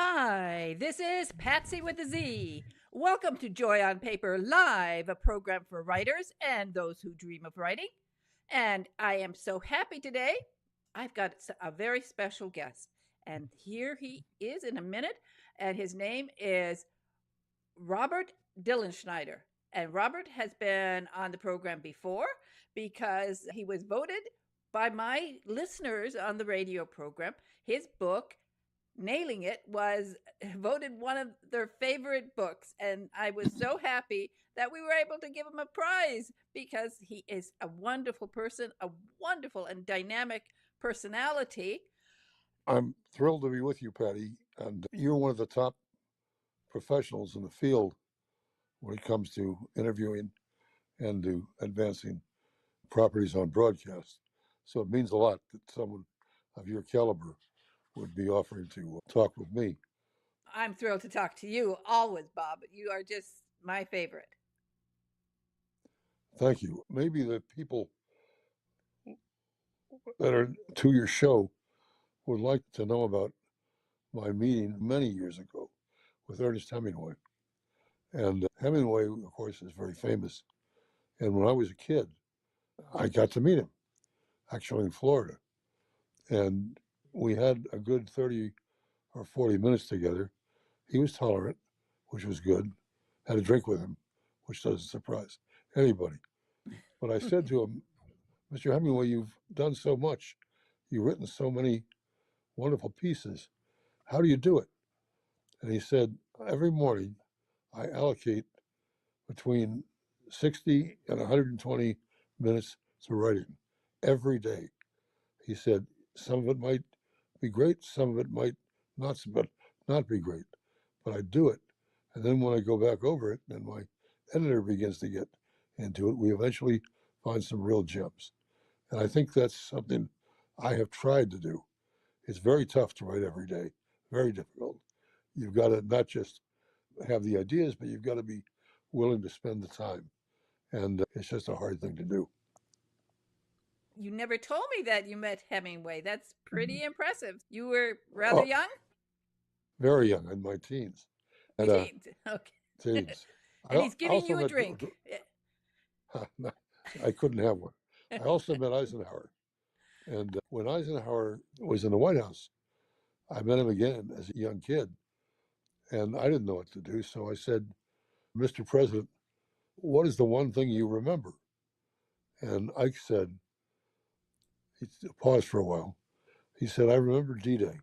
Hi, this is Patsy with a Z. Welcome to Joy on Paper Live, a program for writers and those who dream of writing. And I am so happy today. I've got a very special guest, and here he is in a minute. And his name is Robert Dilenschneider. And Robert has been on the program before because he was voted by my listeners on the radio program. His book, Nailing It, was voted one of their favorite books. And I was so happy that we were able to give him a prize because he is a wonderful person, a wonderful and dynamic personality. I'm thrilled to be with you, Patty. And you're one of the top professionals in the field when it comes to interviewing and to advancing properties on broadcast. So it means a lot that someone of your caliber would be offering to talk with me. I'm thrilled to talk to you always, Bob. You are just my favorite. Thank you. Maybe the people that are to your show would like to know about my meeting many years ago with Ernest Hemingway. And Hemingway, of course, is very famous. And when I was a kid, I got to meet him, actually in Florida. And we had a good 30 or 40 minutes together. He was tolerant, which was good. Had a drink with him, which doesn't surprise anybody. But I said to him, Mr. Hemingway, you've done so much. You've written so many wonderful pieces. How do you do it? And he said, every morning I allocate between 60 and 120 minutes to writing every day. He said, some of it might be great, some of it might not be great, but I do it. And then when I go back over it, and my editor begins to get into it, we eventually find some real gems. And I think that's something I have tried to do. It's very tough to write every day, very difficult. You've got to not just have the ideas, but you've got to be willing to spend the time. And it's just a hard thing to do. You never told me that you met Hemingway. That's pretty impressive. You were rather Oh, young? very young, in my teens. Your And teens. Okay. teens. And I he's giving also you a met, drink. I couldn't have one. I also met Eisenhower. And when Eisenhower was in the White House, I met him again as a young kid. And I didn't know what to do. So I said, Mr. President, what is the one thing you remember? And Ike said, he paused for a while. He said, I remember D-Day.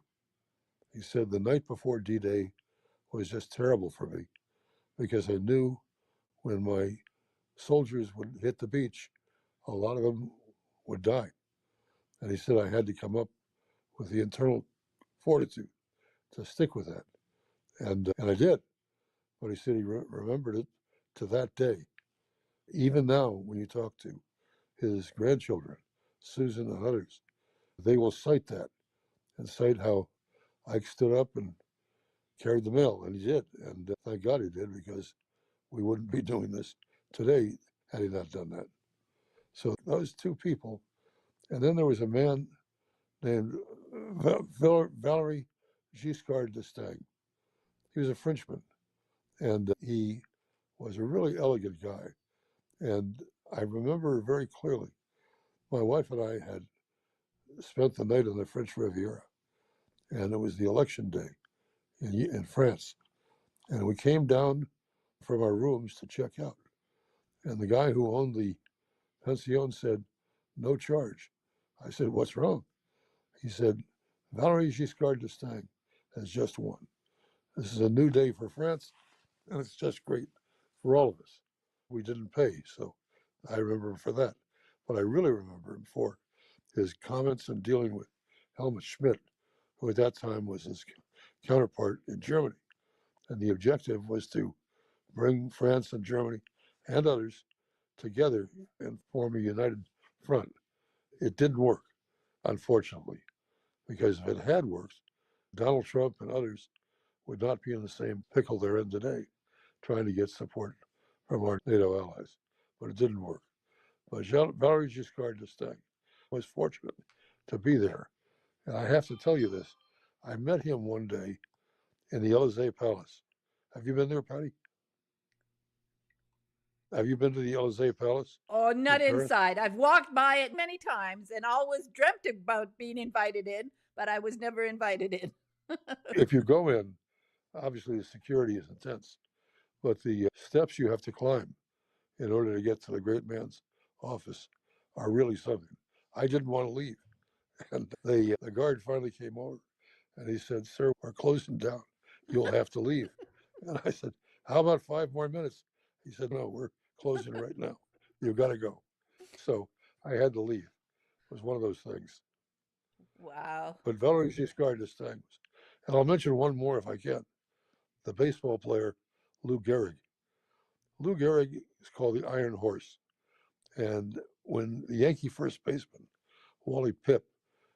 He said, the night before D-Day was just terrible for me because I knew when my soldiers would hit the beach, a lot of them would die. And he said, I had to come up with the internal fortitude to stick with that. And I did. But he said he remembered it to that day. Even now, when you talk to his grandchildren, Susan and others, they will cite that and cite how Ike stood up and carried the mail, and he did. And thank God he did, because we wouldn't be doing this today had he not done that. So those two people. And then there was a man named Valery Giscard d'Estaing. He was a Frenchman, and he was a really elegant guy. And I remember very clearly, my wife and I had spent the night on the French Riviera, and it was the election day in France. And we came down from our rooms to check out. And the guy who owned the pension said, no charge. I said, what's wrong? He said, Valery Giscard d'Estaing has just won. This is a new day for France, and it's just great for all of us. We didn't pay, so I remember him for that. But I really remember him for his comments in dealing with Helmut Schmidt, who at that time was his counterpart in Germany. And the objective was to bring France and Germany and others together and form a united front. It didn't work, unfortunately, because if it had worked, Donald Trump and others would not be in the same pickle they're in today, trying to get support from our NATO allies. But it didn't work. But Valery Giscard d'Estaing was fortunate to be there. And I have to tell you this. I met him one day in the Elysee Palace. Have you been there, Patty? Have you been to the Elysee Palace Oh, in not Paris? inside. I've walked by it many times and always dreamt about being invited in, but I was never invited in. If you go in, obviously the security is intense, but the steps you have to climb in order to get to the great man's office are really something. I didn't want to leave. And the guard finally came over and he said, "Sir, we're closing down. You'll have to leave." And I said, "How about 5 more minutes?" He said, "No, we're closing right now. You've got to go." So I had to leave. It was one of those things. Wow. But Valerie Giscard d'Estaing. And I'll mention one more if I can. The baseball player, Lou Gehrig. Lou Gehrig is called the Iron Horse. And when the Yankee first baseman, Wally Pipp,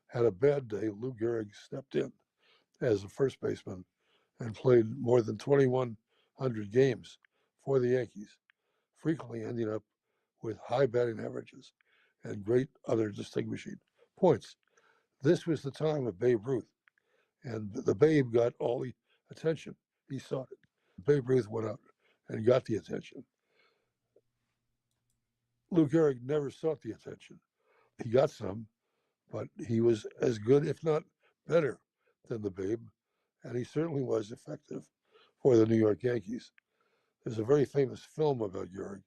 had a bad day, Lou Gehrig stepped in as a first baseman and played more than 2,100 games for the Yankees, frequently ending up with high batting averages and great other distinguishing points. This was the time of Babe Ruth, and the Babe got all the attention. He sought it. Babe Ruth went out and got the attention. Lou Gehrig never sought the attention. He got some, but he was as good, if not better, than the Babe, and he certainly was effective for the New York Yankees. There's a very famous film about Gehrig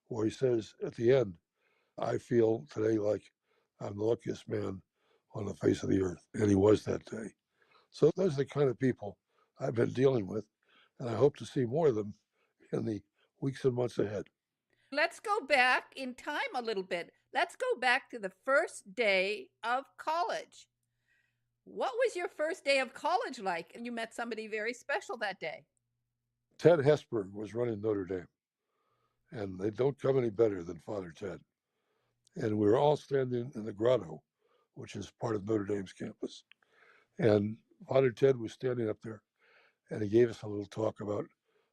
where he says at the end, "I feel today like I'm the luckiest man on the face of the earth," and he was that day. So those are the kind of people I've been dealing with, and I hope to see more of them in the weeks and months ahead. Let's go back in time a little bit. Let's go back to the first day of college. What was your first day of college like? You met somebody very special that day. Ted Hesburgh was running Notre Dame, and they don't come any better than Father Ted. And we were all standing in the grotto, which is part of Notre Dame's campus. And Father Ted was standing up there, and he gave us a little talk about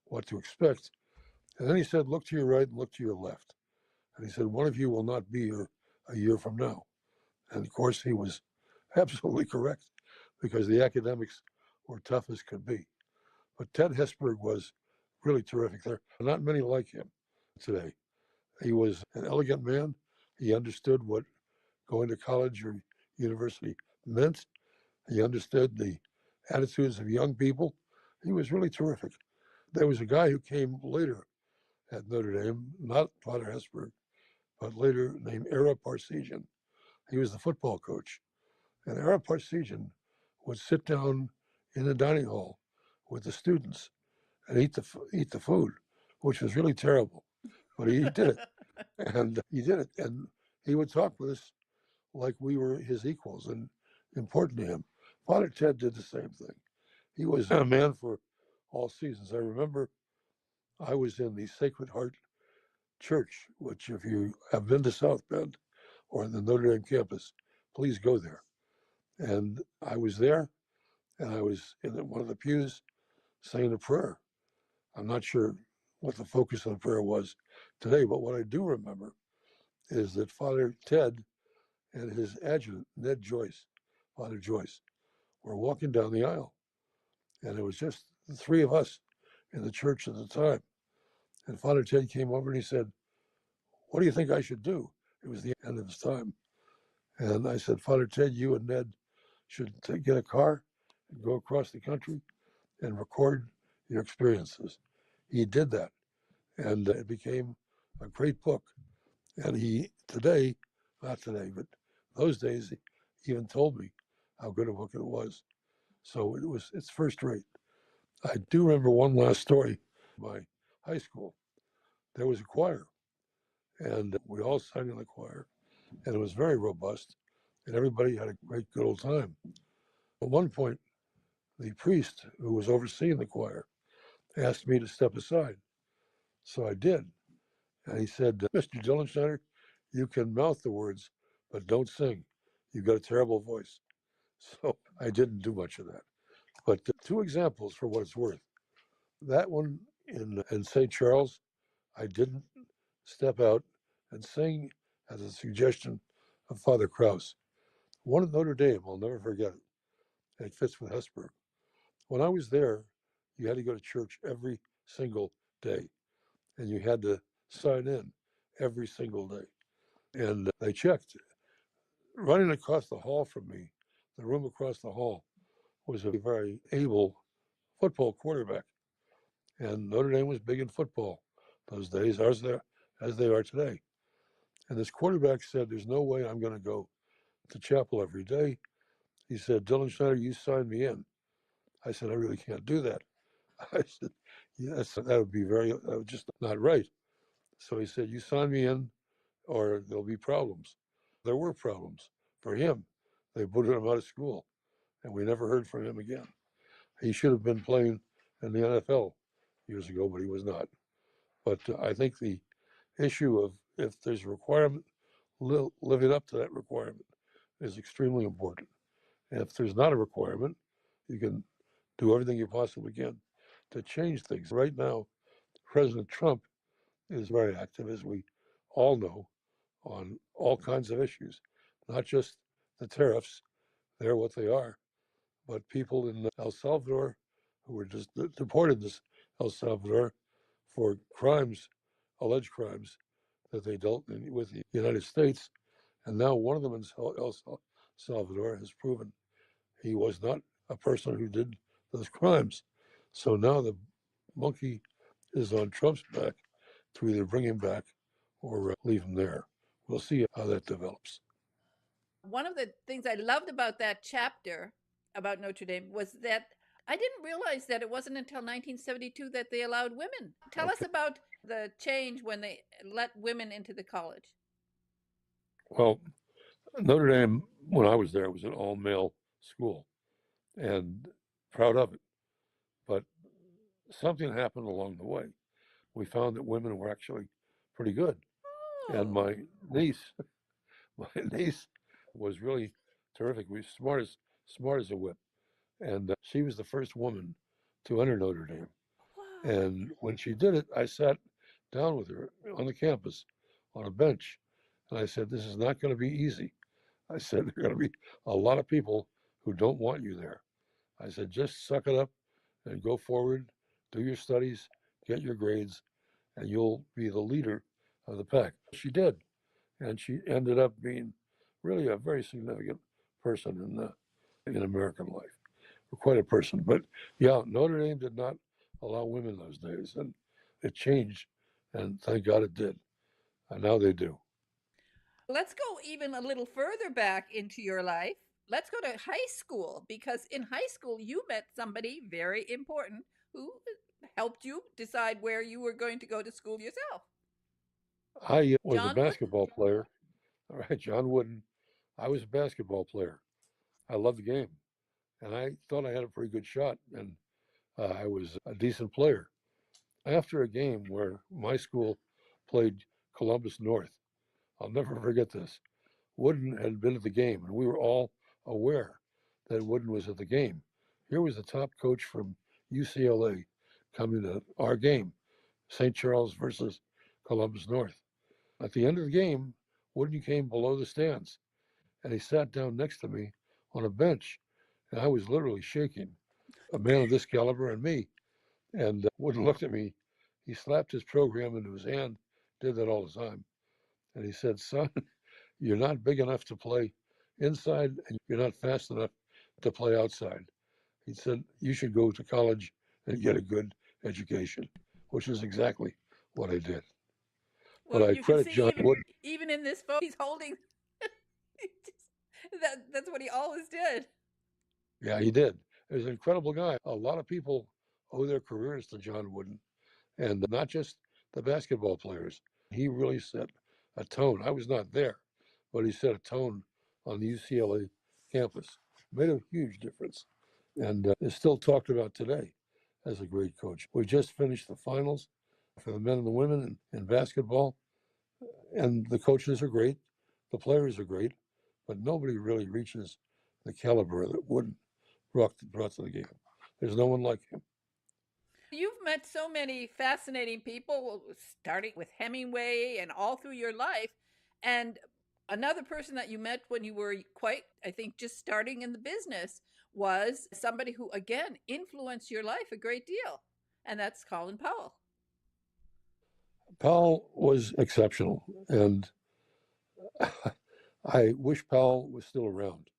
what to expect. And then he said, "Look to your right and look to your left." And he said, "One of you will not be here a year from now." And of course, he was absolutely correct because the academics were tough as could be. But Ted Hesburgh was really terrific. There are not many like him today. He was an elegant man. He understood what going to college or university meant. He understood the attitudes of young people. He was really terrific. There was a guy who came later at Notre Dame, not Father Hesburgh, but later named Ara Parseghian. He was the football coach. And Ara Parseghian would sit down in the dining hall with the students and eat the food, which was really terrible. But he did it, and he did it, and he would talk with us like we were his equals and important to him. Father Ted did the same thing. He was a man for all seasons. I remember I was in the Sacred Heart Church, which, if you have been to South Bend or the Notre Dame campus, please go there. And I was there, and I was in one of the pews saying a prayer. I'm not sure what the focus of the prayer was today, but what I do remember is that Father Ted and his adjutant, Ned Joyce, Father Joyce, were walking down the aisle. And it was just the three of us in the church at the time. And Father Ted came over and he said, "What do you think I should do?" It was the end of his time. And I said, "Father Ted, you and Ned should get a car and go across the country and record your experiences." He did that. And it became a great book. And he today, not today, but those days, he even told me how good a book it was. So it's first rate. I do remember one last story. My high school, there was a choir, and we all sang in the choir, and it was very robust, and everybody had a great good old time. At one point, the priest who was overseeing the choir asked me to step aside. So I did. And he said, "Mr. Dilenschneider, you can mouth the words, but don't sing. You've got a terrible voice." So I didn't do much of that. But two examples for what it's worth. That one in St. Charles, I didn't step out and sing at the suggestion of Father Krause. One at Notre Dame, I'll never forget it. It fits with Hesburgh. When I was there, You had to go to church every single day, and you had to sign in every single day. And they checked. Running across the hall from me, the room across the hall, was a very able football quarterback. And Notre Dame was big in football those days, as they are today. And this quarterback said, "There's no way I'm going to go to chapel every day." He said, "Dilenschneider, you signed me in." I said, "I really can't do that." I said, "Yes, that would just not right." So he said, "You sign me in or there'll be problems." There were problems for him. They booted him out of school and we never heard from him again. He should have been playing in the NFL years ago, but he was not. But I think the issue of if there's a requirement, living up to that requirement is extremely important. And if there's not a requirement, you can do everything you possibly can to change things. Right now, President Trump is very active, as we all know, on all kinds of issues, not just the tariffs, they're what they are, but people in El Salvador who were just deported to El Salvador for crimes, alleged crimes that they dealt with the United States. And now one of them in El Salvador has proven he was not a person who did those crimes. So now the monkey is on Trump's back to either bring him back or leave him there. We'll see how that develops. One of the things I loved about that chapter about Notre Dame was that I didn't realize that it wasn't until 1972 that they allowed women. Tell us Okay. about the change when they let women into the college. Well, Notre Dame, when I was there, was an all male school and proud of it. But something happened along the way. We found that women were actually pretty good. And Oh, niece, my niece was really terrific. We smart as a whip. And she was the first woman to enter Notre Dame. wow. And when she did it, I sat down with her on the campus on a bench. And I said, "This is not going to be easy." I said, "There are going to be a lot of people who don't want you there." I said, "Just suck it up and go forward, do your studies, get your grades, and you'll be the leader of the pack." She did. And she ended up being really a very significant person in American life. Quite a person. But yeah, Notre Dame did not allow women those days. And it changed. And thank God it did. And now they do. Let's go even a little further back into your life. Let's go to high school because in high school you met somebody very important who helped you decide where you were going to go to school yourself. I was a John Wooden? basketball player. All right, John Wooden. I was a basketball player. I loved the game. And I thought I had a pretty good shot. And I was a decent player. After a game where my school played Columbus North, I'll never forget this. Wooden had been at the game, and we were all aware that Wooden was at the game. Here was the top coach from UCLA coming to our game, St. Charles versus Columbus North. At the end of the game, Wooden came below the stands, and he sat down next to me on a bench, and I was literally shaking. A man of this caliber and me. And Wooden looked at me. He slapped his program into his hand, did that all the time. And he said, "Son, you're not big enough to play inside and you're not fast enough to play outside." He said, "You should go to college and get a good education," which is exactly what I did. But Well, I you can credit see John Wooden. even in this photo he's holding that's what he always did. Yeah, he did. He was an incredible guy. A lot of people owe their careers to John Wooden, and not just the basketball players. He really set a tone. I was not there, but he set a tone on the UCLA campus. Made a huge difference, and is still talked about today as a great coach. We just finished the finals for the men and the women in basketball, and the coaches are great, the players are great, but nobody really reaches the caliber that Wooden brought to the game. There's no one like him. You've met so many fascinating people, starting with Hemingway and all through your life. And another person that you met when you were quite, I think, just starting in the business was somebody who, again, influenced your life a great deal, and that's Colin Powell. Powell was exceptional, and I wish Powell was still around.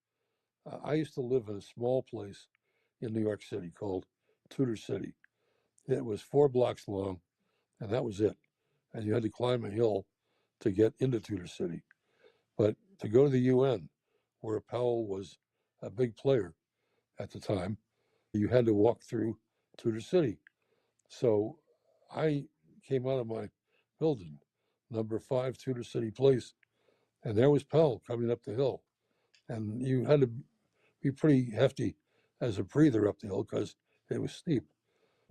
I used to live in a small place in New York City called Tudor City. It was 4 blocks long, and that was it. And you had to climb a hill to get into Tudor City. But to go to the UN, where Powell was a big player at the time, you had to walk through Tudor City. So I came out of my building, number 5 Tudor City Place, and there was Powell coming up the hill. And you had to be pretty hefty as a breather up the hill because it was steep.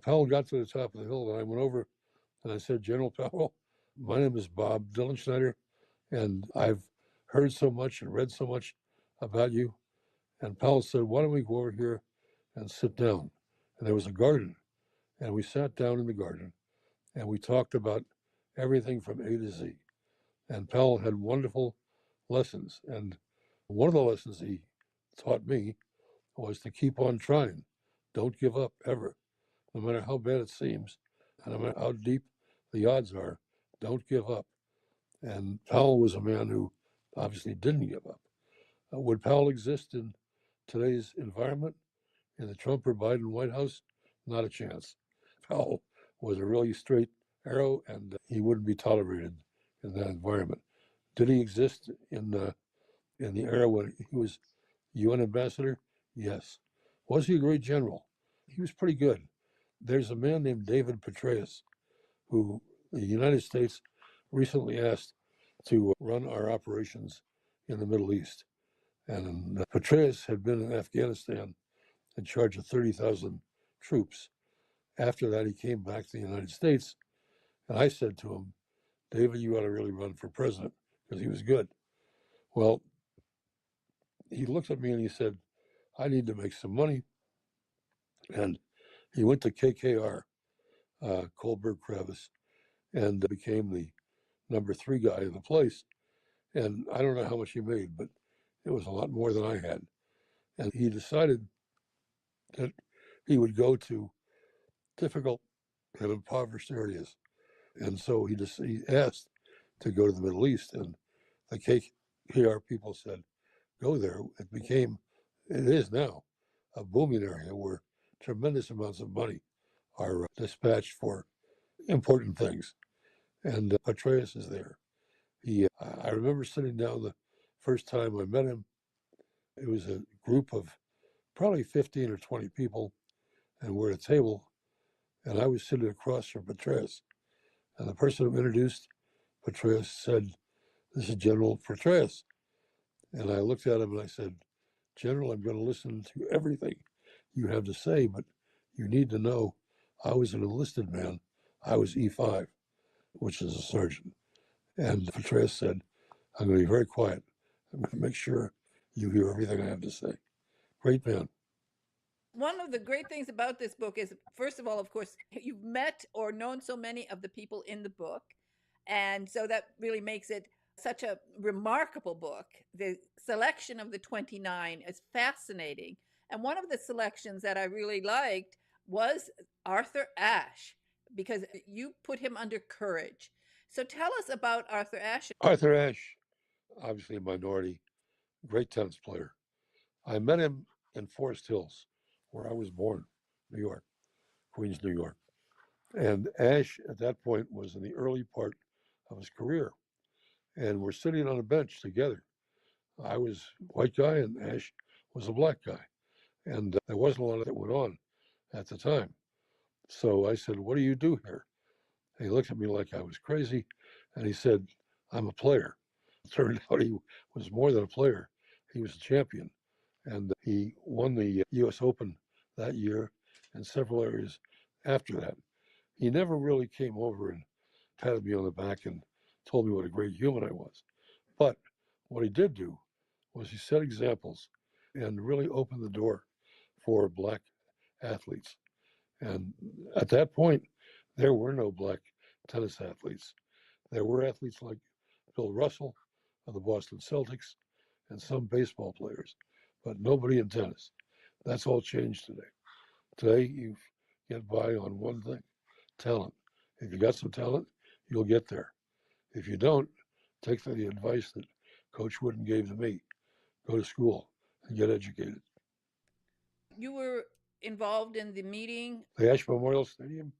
Powell got to the top of the hill, and I went over and I said, General Powell, my name is Bob Dilenschneider, and I've heard so much and read so much about you. And Powell said, why don't we go over here and sit down? And there was a garden, and we sat down in the garden, and we talked about everything from A to Z. And Powell had wonderful lessons. And one of the lessons he taught me was to keep on trying. Don't give up ever. No matter how bad it seems, and no matter how deep the odds are, don't give up. And Powell was a man who obviously didn't give up. Would Powell exist in today's environment, in the Trump or Biden White House? Not a chance. Powell was a really straight arrow, and he wouldn't be tolerated in that environment. Did he exist in the era when he was UN ambassador? Yes. Was he a great general? He was pretty good. There's a man named David Petraeus, who the United States recently asked to run our operations in the Middle East. And Petraeus had been in Afghanistan in charge of 30,000 troops. After that, he came back to the United States. And I said to him, David, you ought to really run for president because he was good. Well, he looked at me and he said, I need to make some money. And he went to KKR, Kohlberg Kravis, and became the number 3 guy in the place. And I don't know how much he made, but it was a lot more than I had. And he decided that he would go to difficult and impoverished areas. And so he asked to go to the Middle East. And the KKR people said, go there. It is now, a booming area where tremendous amounts of money are dispatched for important things. And Petraeus is there. I remember sitting down the first time I met him. It was a group of probably 15 or 20 people, and we're at a table, and I was sitting across from Petraeus. And the person who introduced Petraeus said, this is General Petraeus. And I looked at him and I said, General, I'm going to listen to everything you have to say, but you need to know I was an enlisted man. I was E5, which is a sergeant. And Petraeus said, I'm going to be very quiet. I'm going to make sure you hear everything I have to say. Great man. One of the great things about this book is, first of all, of course, you've met or known so many of the people in the book. And so that really makes it such a remarkable book. The selection of the 29 is fascinating. And one of the selections that I really liked was Arthur Ashe, because you put him under courage. So tell us about Arthur Ashe. Arthur Ashe, obviously a minority, great tennis player. I met him in Forest Hills, where I was born, New York, Queens, New York. And Ashe, at that point, was in the early part of his career. And we're sitting on a bench together. I was a white guy, and Ashe was a black guy. And there wasn't a lot that went on at the time. So I said, what do you do here? And he looked at me like I was crazy. And he said, I'm a player. It turned out he was more than a player. He was a champion. And he won the US Open that year and several areas after that. He never really came over and patted me on the back and told me what a great human I was. But what he did do was he set examples and really opened the door for black athletes. And at that point, there were no black tennis athletes. There were athletes like Bill Russell of the Boston Celtics and some baseball players, but nobody in tennis. That's all changed today. Today, you get by on one thing, talent. If you got some talent, you'll get there. If you don't, take the advice that Coach Wooden gave to me. Go to school and get educated. You were involved in the meeting. The Ash Memorial Stadium,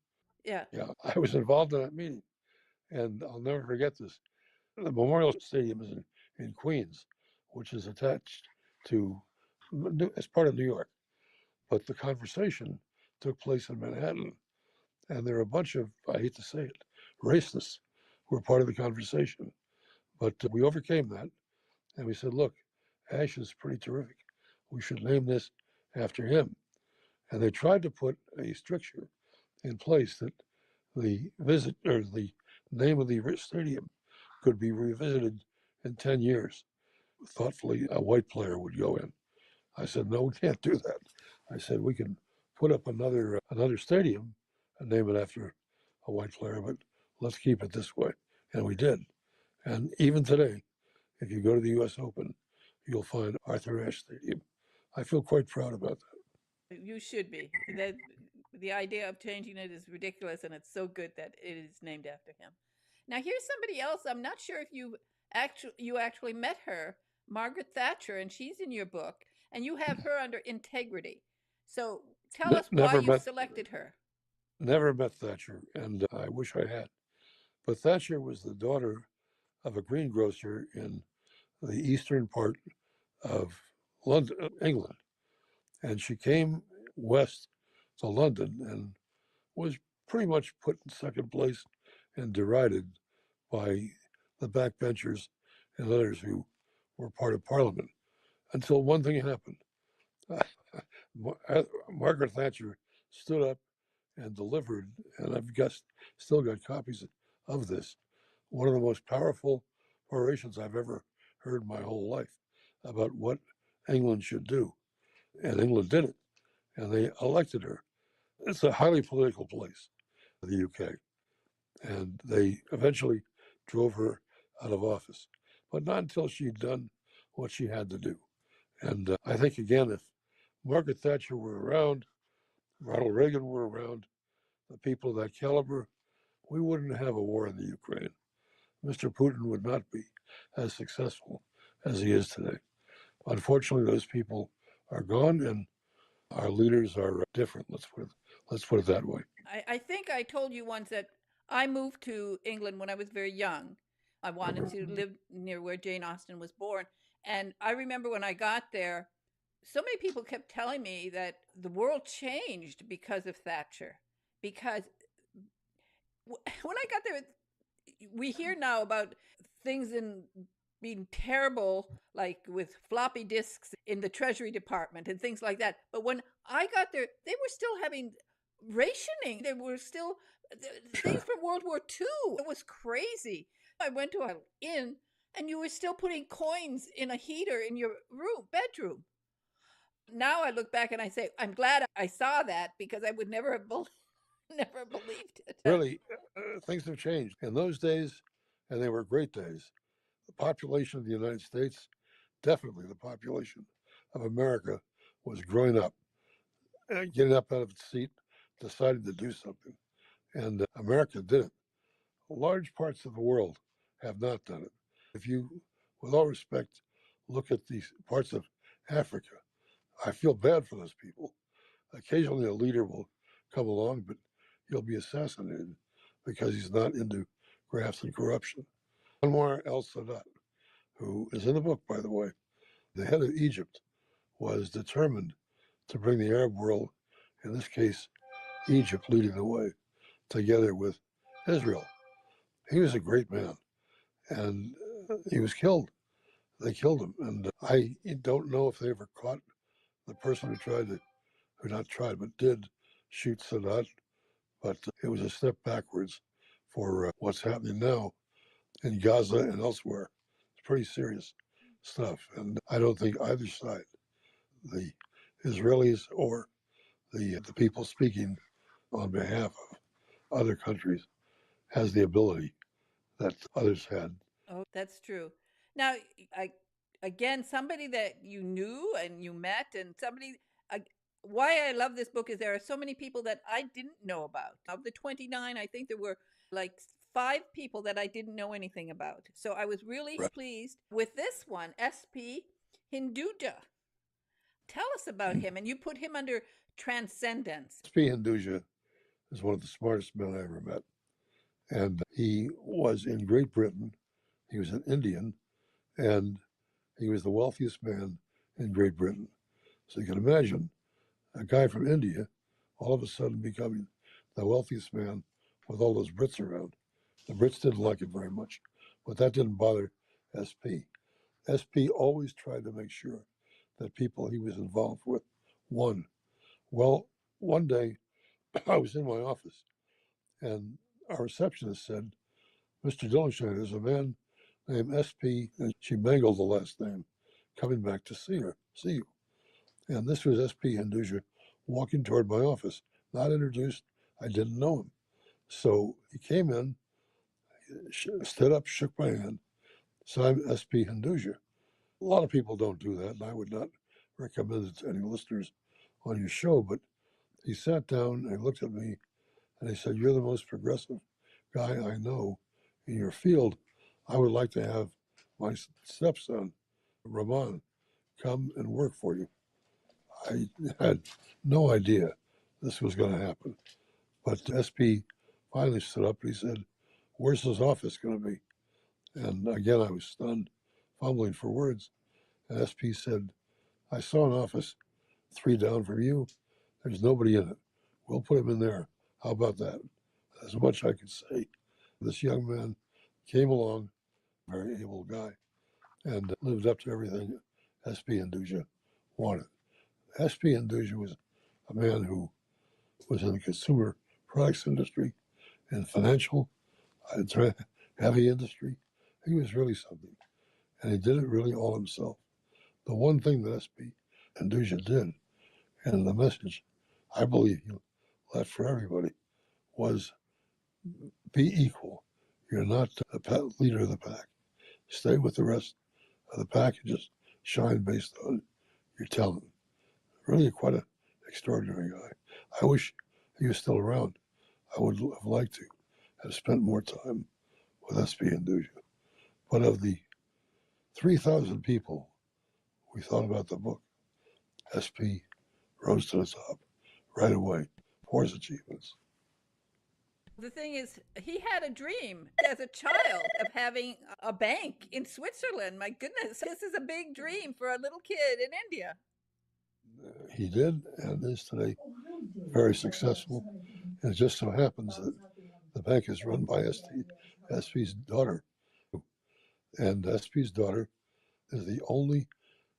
Yeah. yeah, I was involved in that meeting. And I'll never forget this. The Memorial Stadium is in Queens, which is attached to, as part of New York. But the conversation took place in Manhattan. And there are a bunch of, I hate to say it, racists who were part of the conversation. But we overcame that. And we said, look, Ash is pretty terrific. We should name this after him. And they tried to put a stricture in place that the visit or the name of the stadium could be revisited in 10 years. Thoughtfully, a white player would go in. I said, no, we can't do that. I said, we can put up another stadium and name it after a white player, but let's keep it this way. And we did. And even today, if you go to the U.S. Open, you'll find Arthur Ashe Stadium. I feel quite proud about that. You should be. The idea of changing it is ridiculous, and it's so good that it is named after him. Now, here's somebody else. I'm not sure if you actually met her, Margaret Thatcher, and she's in your book, and you have her under integrity. So tell us why Never you met, selected her. never met Thatcher, and I wish I had. But Thatcher was the daughter of a greengrocer in the eastern part of London, England, and she came west to London and was pretty much put in second place and derided by the backbenchers and others who were part of Parliament until one thing happened. Margaret Thatcher stood up and delivered, and still got copies of this, one of the most powerful orations I've ever heard in my whole life about what England should do. And England did it, and they elected her. It's a highly political place, the UK, and they eventually drove her out of office, but not until she'd done what she had to do. And I think, again, if Margaret Thatcher were around, Ronald Reagan were around, the people of that caliber, we wouldn't have a war in the Ukraine. Mr. Putin would not be as successful as he is today. Unfortunately, those people are gone, and our leaders are different. Let's put it that way. I think I told you once that I moved to England when I was very young. I wanted to live near where Jane Austen was born. And I remember when I got there, so many people kept telling me that the world changed because of Thatcher. Because when I got there, we hear now about things being terrible, like with floppy disks in the Treasury Department and things like that. But when I got there, they were still having rationing. There were still things from World War II. It was crazy. I went to an inn, and you were still putting coins in a heater in your bedroom. Now I look back and I say, I'm glad I saw that, because I would never have never believed it. Really, things have changed. In those days, and they were great days, the population of the United States, definitely the population of America, was growing up, getting up out of its seat, decided to do something. And America did it. Large parts of the world have not done it. If you, with all respect, look at these parts of Africa, I feel bad for those people. Occasionally a leader will come along, but he'll be assassinated because he's not into grafts and corruption. Anwar el-Sadat, who is in the book, by the way, the head of Egypt, was determined to bring the Arab world, in this case, Egypt leading the way, together with Israel. He was a great man, and he was killed. They killed him, and I don't know if they ever caught the person who not tried, but did shoot Sadat. But it was a step backwards for what's happening now in Gaza and elsewhere. It's pretty serious stuff, and I don't think either side, the Israelis or the people speaking on behalf of other countries, has the ability that others had. Oh, that's true. Now, I, again, somebody that you knew and you met, and somebody Why I love this book is there are so many people that I didn't know about. Of the 29, I think there were like 5 people that I didn't know anything about. So I was really Right. pleased with this one, SP Hinduja. Tell us about him. And you put him under transcendence. S.P. Hinduja is one of the smartest men I ever met. And he was in Great Britain. He was an Indian, and he was the wealthiest man in Great Britain. So you can imagine a guy from India all of a sudden becoming the wealthiest man with all those Brits around. The Brits didn't like it very much, but that didn't bother SP. SP always tried to make sure that people he was involved with won. Well, one day I was in my office and our receptionist said, Mr. Dilenschneider, there's a man named SP, and she mangled the last name, coming back to see you. And this was SP Hinduja walking toward my office, not introduced. I didn't know him. So he came in, stood up, shook my hand. So I'm SP Hinduja. A lot of people don't do that, and I would not recommend it to any listeners on your show. But he sat down and he looked at me and he said, "You're the most progressive guy I know in your field. I would like to have my stepson, Ramon, come and work for you." I had no idea this was going to happen. But SP finally stood up and he said, "Where's his office going to be?" And again, I was stunned, fumbling for words. And SP said, "I saw an office 3 down from you. There's nobody in it. We'll put him in there. How about that?" As much I could say. This young man came along, very able guy, and lived up to everything SP Hinduja wanted. SP Hinduja was a man who was in the consumer products industry and financial, heavy industry. He was really something, and he did it really all himself. The one thing that SP Hinduja did, and the message I believe he left for everybody, was be equal. You're not the leader of the pack. Stay with the rest of the pack and just shine based on your talent. Really quite an extraordinary guy. I wish he was still around. I would have liked to have spent more time with SP Hinduja. But of the 3,000 people we thought about the book, SP rose to the top right away for his achievements. The thing is, he had a dream as a child of having a bank in Switzerland. My goodness, this is a big dream for a little kid in India. He did and is today very successful. And it just so happens that the bank is run by SP's daughter. And SP's daughter is the only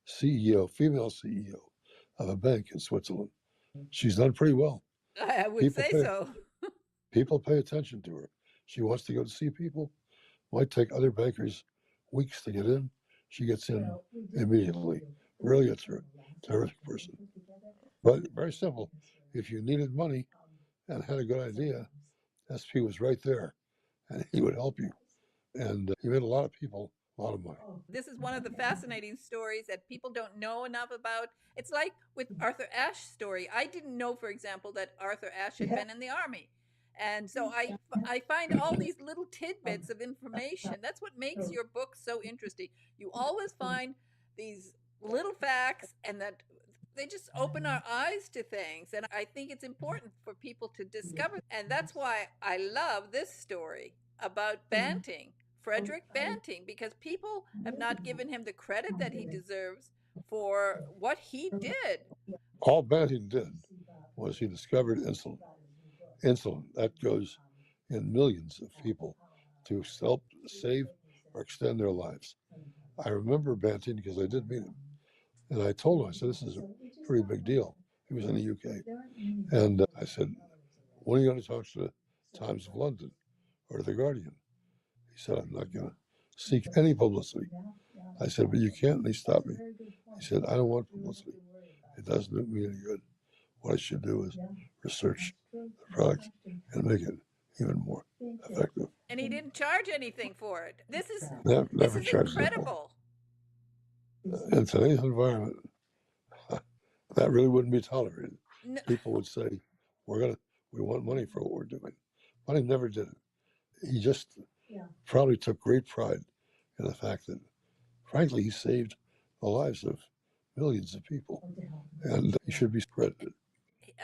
CEO, female CEO of a bank in Switzerland. She's done pretty well. I would say so. People pay attention to her. She wants to go to see people. Might take other bankers weeks to get in. She gets in immediately. Really, it's a terrific person. But very simple. If you needed money and had a good idea, SP was right there, and he would help you. And he made a lot of people a lot of money. This is one of the fascinating stories that people don't know enough about. It's like with Arthur Ashe's story. I didn't know, for example, that Arthur Ashe had been in the army. And so I find all these little tidbits of information. That's what makes your book so interesting. You always find these little facts, and that they just open our eyes to things. And I think it's important for people to discover. And that's why I love this story about Banting, Frederick Banting, because people have not given him the credit that he deserves for what he did. All Banting did was he discovered insulin. Insulin, that goes in millions of people to help save or extend their lives. I remember Banting because I did meet him. And I told him, I said, this is a pretty big deal. He was in the UK. And I said, when are you going to talk to the Times of London or the Guardian? He said, I'm not going to seek any publicity. I said, but you can't. And he stopped me. He said, I don't want publicity. It doesn't do me any good. What I should do is research the product and make it even more effective. And he didn't charge anything for it. This is never charged incredible. In today's environment, That really wouldn't be tolerated. No, People would say, we want money for what we're doing. But he never did it. He just probably took great pride in the fact that, frankly, he saved the lives of millions of people, and he should be credited.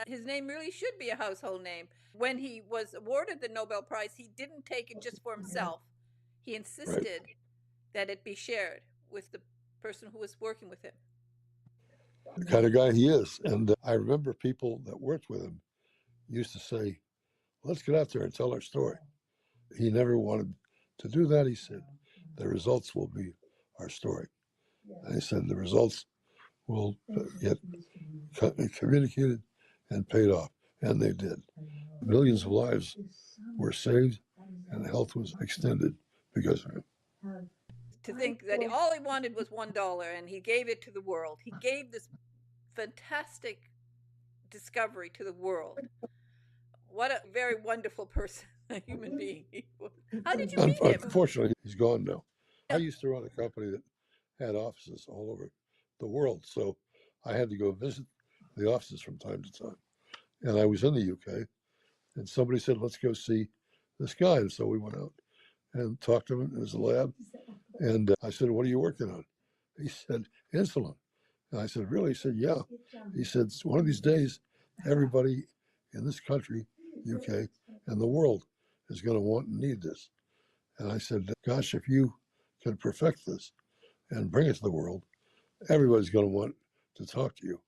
his name really should be a household name. When he was awarded the Nobel Prize, he didn't take it just for himself. He Right? insisted that it be shared with the person who was working with him. The kind of guy he is. And I remember people that worked with him used to say, let's get out there and tell our story. He never wanted to do that. He said, the results will be our story. And he said, the results will get communicated and paid off. And they did. Millions of lives were saved and health was extended because of him. To think that all he wanted was $1 and he gave it to the world. He gave this fantastic discovery to the world. What a very wonderful person, a human being. How did you meet him? Unfortunately, he's gone now. I used to run a company that had offices all over the world, so I had to go visit the offices from time to time. And I was in the UK, and somebody said, let's go see this guy. And so we went out and talked to him in his lab. And I said, what are you working on? He said, insulin. And I said, really? He said, yeah. He said, one of these days, everybody in this country, UK, and the world is going to want and need this. And I said, gosh, if you can perfect this and bring it to the world, everybody's going to want to talk to you.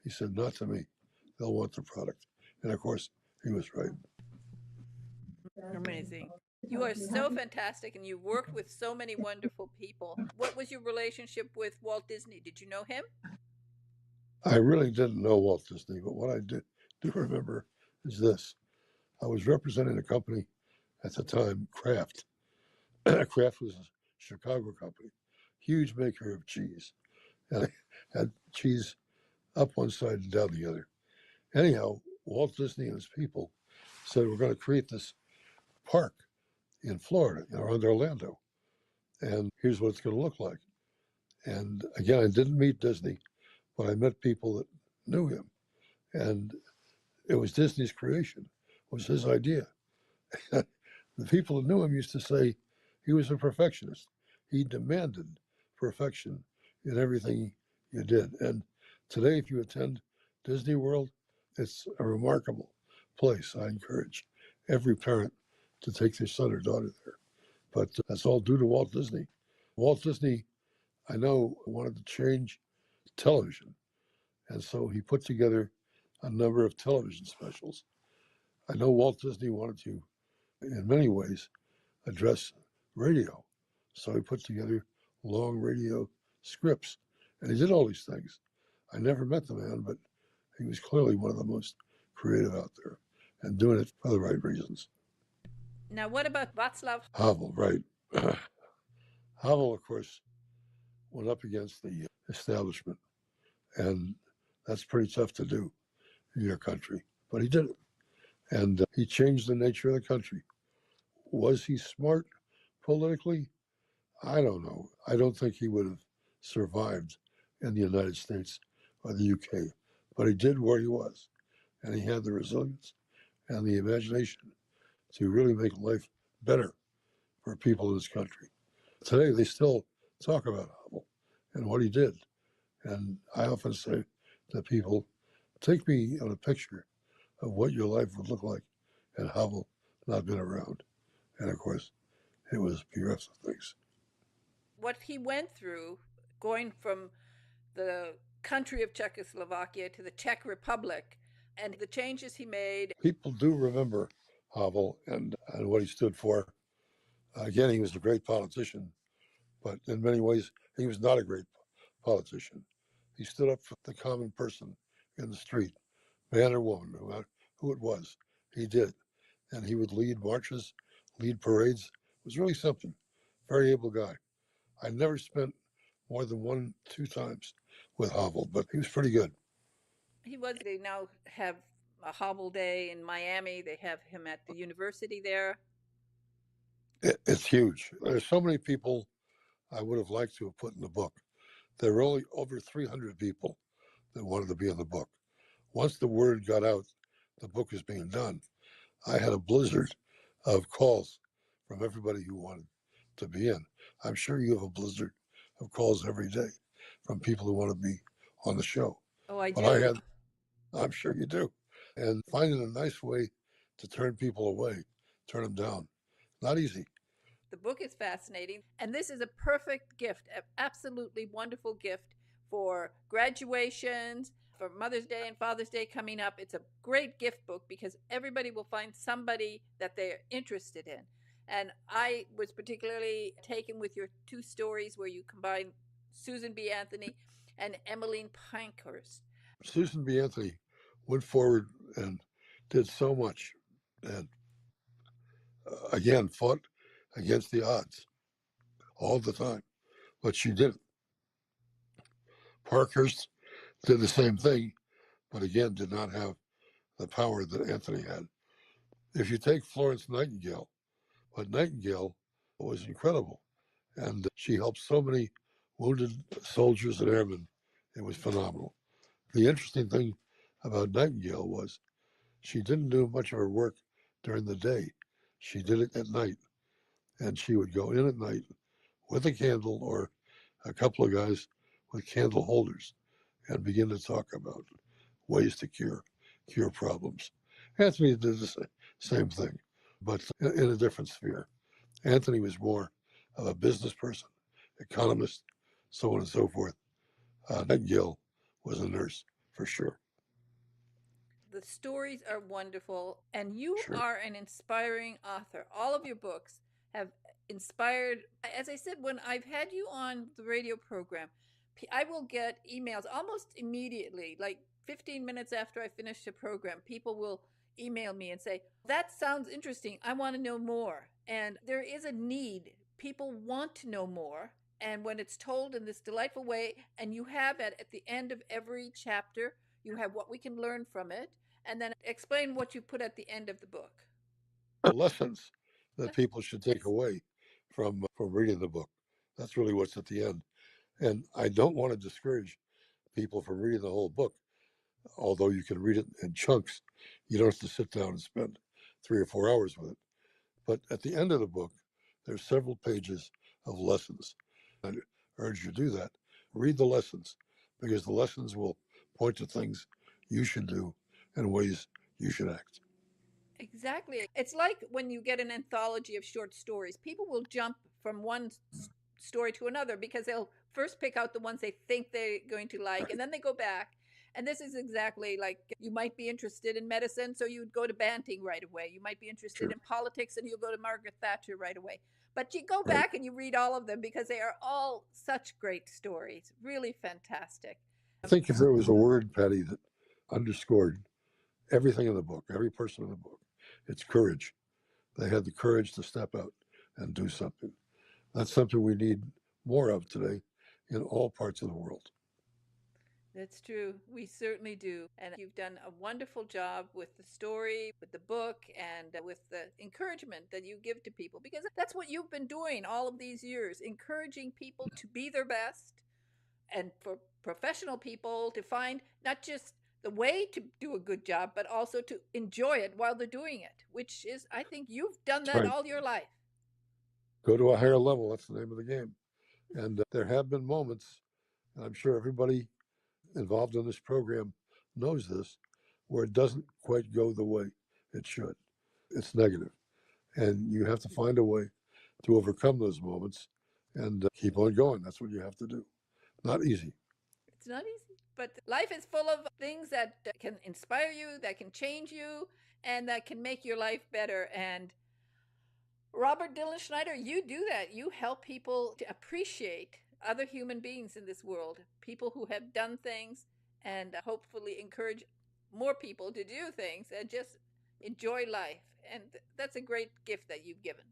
He said, not to me. They'll want the product. And of course, he was right. Amazing. You are so fantastic and you worked with so many wonderful people. What was your relationship with Walt Disney? Did you know him? I really didn't know Walt Disney, but what I do remember is this. I was representing a company at the time, Kraft. Kraft was a Chicago company, huge maker of cheese. And I had cheese up one side and down the other. Anyhow, Walt Disney and his people said, we're going to create this park in Florida, around Orlando. And here's what it's going to look like. And again, I didn't meet Disney, but I met people that knew him. And it was Disney's creation, it was his idea. The people that knew him used to say he was a perfectionist. He demanded perfection in everything you did. And today, if you attend Disney World, it's a remarkable place. I encourage every parent to take their son or daughter there. But that's all due to Walt Disney. Walt Disney, I know, wanted to change television. And so he put together a number of television specials. I know Walt Disney wanted to, in many ways, address radio. So he put together long radio scripts. And he did all these things. I never met the man, but he was clearly one of the most creative out there and doing it for the right reasons. Now, what about Václav? Havel, right. Havel, of course, went up against the establishment. And that's pretty tough to do in your country. But he did it. And he changed the nature of the country. Was he smart politically? I don't know. I don't think he would have survived in the United States or the UK. But he did where he was. And he had the resilience and the imagination to really make life better for people in this country. Today, they still talk about Havel and what he did. And I often say to people, take me on a picture of what your life would look like had Havel not been around. And of course, it was bereft of things. What he went through, going from the country of Czechoslovakia to the Czech Republic, and the changes he made. People do remember Havel and what he stood for. Again, he was a great politician, but in many ways, he was not a great politician. He stood up for the common person in the street, man or woman, who it was. He did. And he would lead marches, lead parades. It was really something. Very able guy. I never spent more than 1, 2 times with Havel, but he was pretty good. They now have a Havel Day in Miami. They have him at the university there. It's huge. There's so many people I would have liked to have put in the book. There were only over 300 people that wanted to be in the book. Once the word got out, the book is being done, I had a blizzard of calls from everybody who wanted to be in. I'm sure you have a blizzard of calls every day from people who want to be on the show. Oh, I But I do. had, I'm sure you do. And finding a nice way to turn people away, turn them down, not easy. The book is fascinating, and this is a perfect gift, an absolutely wonderful gift for graduations, for Mother's Day and Father's Day coming up. It's a great gift book because everybody will find somebody that they're interested in. And I was particularly taken with your two stories where you combine Susan B. Anthony and Emmeline Pankhurst. Susan B. Anthony went forward and did so much and again fought against the odds all the time, but she did it. Parkhurst did the same thing, but again did not have the power that Anthony had. If you take Florence Nightingale, but Nightingale was incredible, and she helped so many wounded soldiers and airmen. It was phenomenal. The interesting thing about Nightingale was she didn't do much of her work during the day. She did it at night, and she would go in at night with a candle or a couple of guys with candle holders and begin to talk about ways to cure problems. Anthony did the same thing, but in a different sphere. Anthony was more of a business person, economist, so on and so forth. Nightingale was a nurse for sure. The stories are wonderful, and you Sure. are an inspiring author. All of your books have inspired. As I said, when I've had you on the radio program, I will get emails almost immediately, like 15 minutes after I finish the program. People will email me and say, "That sounds interesting. I want to know more." And there is a need. People want to know more. And when it's told in this delightful way, and you have it at the end of every chapter, you have what we can learn from it, and then explain what you put at the end of the book. The lessons that people should take away from reading the book. That's really what's at the end. And I don't want to discourage people from reading the whole book, although you can read it in chunks. You don't have to sit down and spend 3 or 4 hours with it. But at the end of the book, there's several pages of lessons. I urge you to do that. Read the lessons because the lessons will point to things you should do and ways you should act. Exactly. It's like when you get an anthology of short stories, people will jump from one story to another because they'll first pick out the ones they think they're going to like, and Right. then they go back. And this is exactly like you might be interested in medicine, so you'd go to Banting right away. You might be interested Sure. in politics, and you'll go to Margaret Thatcher right away. But you go Right. back and you read all of them because they are all such great stories. Really fantastic. I think if there was a word, Patty, that underscored everything in the book, every person in the book, it's courage. They had the courage to step out and do something. That's something we need more of today in all parts of the world. That's true. We certainly do. And you've done a wonderful job with the story, with the book, and with the encouragement that you give to people because that's what you've been doing all of these years, encouraging people to be their best and for professional people to find not just the way to do a good job, but also to enjoy it while they're doing it, which is, I think you've done That's that right. all your life. Go to a higher level. That's the name of the game. And there have been moments, and I'm sure everybody involved in this program knows this, where it doesn't quite go the way it should. It's negative. And you have to find a way to overcome those moments and keep on going. That's what you have to do. Not easy. It's not easy, but life is full of things that can inspire you, that can change you, and that can make your life better. And Robert Dilenschneider, you do that. You help people to appreciate other human beings in this world, people who have done things, and hopefully encourage more people to do things and just enjoy life. And that's a great gift that you've given.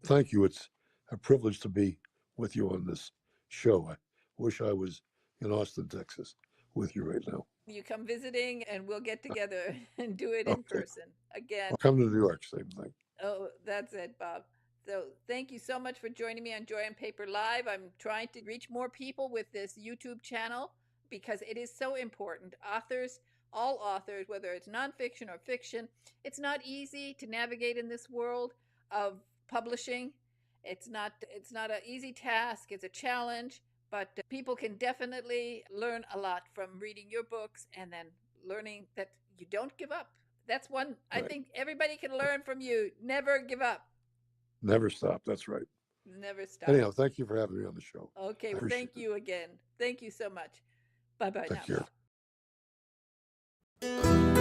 Thank you. It's a privilege to be with you on this show. I wish I was in Austin, Texas with you right now. You come visiting, and we'll get together and do it in Okay. person again. I'll come to New York, same thing. Oh, that's it, Bob. So thank you so much for joining me on Joy on Paper Live. I'm trying to reach more people with this YouTube channel. because it is so important. Authors, all authors, whether it's nonfiction or fiction, it's not easy to navigate in this world of publishing. It's not an easy task. It's a challenge, but people can definitely learn a lot from reading your books and then learning that you don't give up. That's one I Right. think everybody can learn from you. Never give up. Never stop. That's right. Never stop. Anyhow, thank you for having me on the show. Okay, I well, appreciate thank you again. Thank you so much. Bye bye it. Take now. care.